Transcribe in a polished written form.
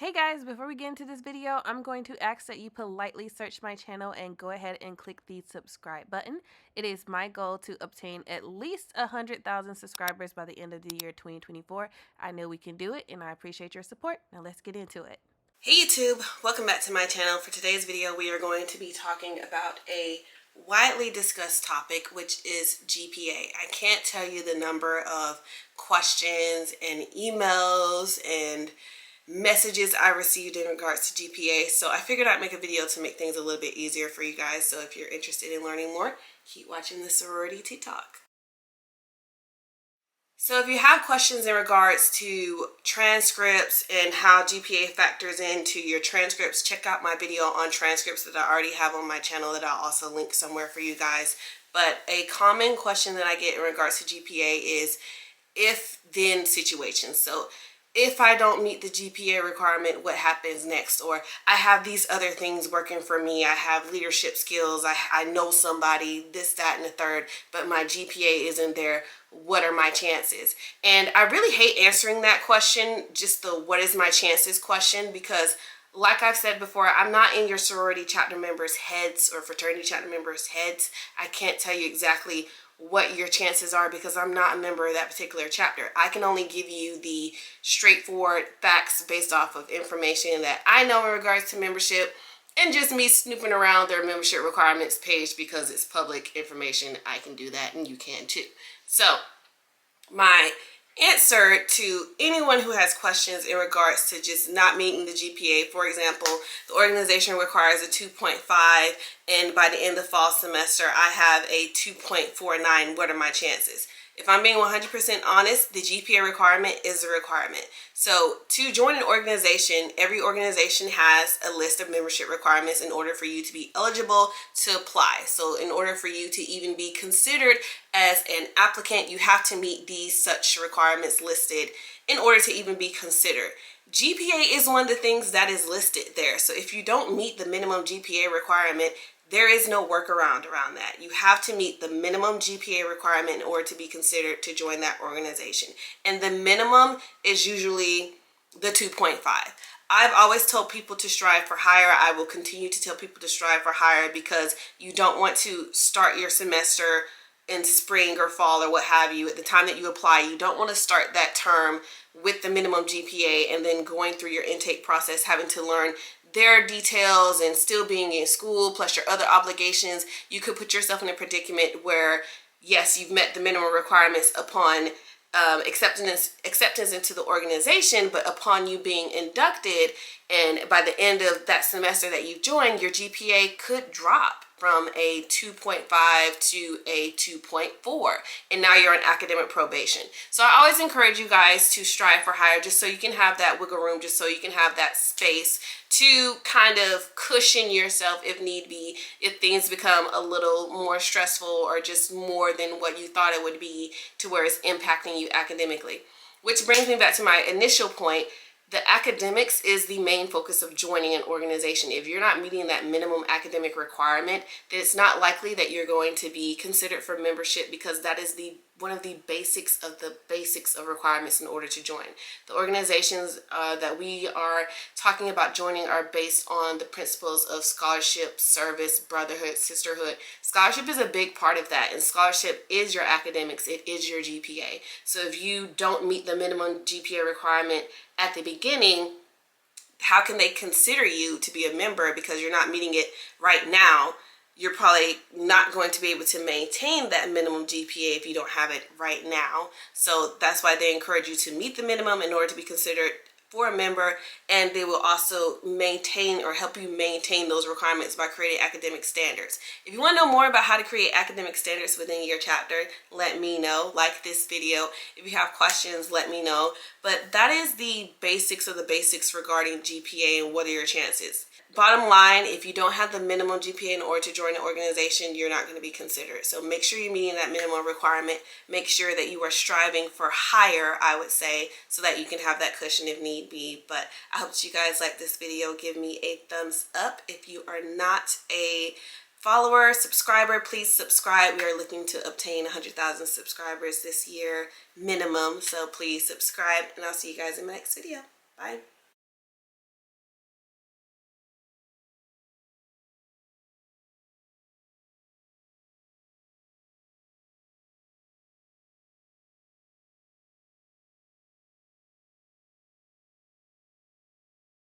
Hey guys, before we get into this video, I'm going to ask that you politely search my channel and go ahead and click the subscribe button. It is my goal to obtain at least 100,000 subscribers by the end of the year 2024. I know we can do it and I appreciate your support. Now let's get into it. Hey YouTube, welcome back to my channel. For today's video, we are going to be talking about a widely discussed topic, which is GPA. I can't tell you the number of questions and emails and messages I received in regards to GPA, so I figured I'd make a video to make things a little bit easier for you guys. So if you're interested in learning more, keep watching the SororiTEA Talk. So if you have questions in regards to transcripts and how GPA factors into your transcripts, check out my video on transcripts that I already have on my channel that I'll also link somewhere for you guys. But a common question that I get in regards to GPA is if-then situations. So if I don't meet the GPA requirement, what happens next? Or I have these other things working for me. I have leadership skills. I know somebody, this, that, and the third, but my GPA isn't there. What are my chances? And I really hate answering that question, just the what is my chances question, because like I've said before, I'm not in your sorority chapter members' heads or fraternity chapter members' heads. I can't tell you exactly what your chances are because I'm not a member of that particular chapter. I can only give you the straightforward facts based off of information that I know in regards to membership and just me snooping around their membership requirements page because it's public information. I can do that and you can too. So my answer to anyone who has questions in regards to just not meeting the GPA, for example, the organization requires a 2.5 and by the end of fall semester I have a 2.49. What are my chances? If I'm being 100% honest, the GPA requirement is a requirement. So to join an organization, every organization has a list of membership requirements in order for you to be eligible to apply. So in order for you to even be considered as an applicant, you have to meet these such requirements listed in order to even be considered. GPA is one of the things that is listed there. So if you don't meet the minimum GPA requirement, there is no workaround around that. You have to meet the minimum GPA requirement in order to be considered to join that organization. And the minimum is usually the 2.5. I've always told people to strive for higher. I will continue to tell people to strive for higher because you don't want to start your semester in spring or fall or what have you. At the time that you apply, you don't want to start that term with the minimum GPA and then going through your intake process, having to learn their details and still being in school plus your other obligations. You could put yourself in a predicament where yes, you've met the minimum requirements upon acceptance into the organization, but upon you being inducted and by the end of that semester that you've joined, your GPA could drop from a 2.5 to a 2.4, and now you're on academic probation. So I always encourage you guys to strive for higher just so you can have that wiggle room, just so you can have that space to kind of cushion yourself if need be, if things become a little more stressful or just more than what you thought it would be to where it's impacting you academically. Which brings me back to my initial point. The academics is the main focus of joining an organization. If you're not meeting that minimum academic requirement, then it's not likely that you're going to be considered for membership because that is one of the basics of requirements in order to join. The organizations that we are talking about joining are based on the principles of scholarship, service, brotherhood, sisterhood. Scholarship is a big part of that, and scholarship is your academics. It is your GPA. So if you don't meet the minimum GPA requirement at the beginning, how can they consider you to be a member because you're not meeting it right now? You're probably not going to be able to maintain that minimum GPA if you don't have it right now. So that's why they encourage you to meet the minimum in order to be considered for a member, and they will also maintain or help you maintain those requirements by creating academic standards. If you want to know more about how to create academic standards within your chapter, let me know. Like this video. If you have questions, let me know. But that is the basics of the basics regarding GPA and what are your chances. Bottom line, if you don't have the minimum GPA in order to join an organization, you're not going to be considered. So make sure you're meeting that minimum requirement. Make sure that you are striving for higher, I would say, so that you can have that cushion if need be. But I hope that you guys like this video. Give me a thumbs up. If you are not a follower, subscriber, please subscribe. We are looking to obtain 100,000 subscribers this year minimum. So please subscribe, and I'll see you guys in my next video. Bye.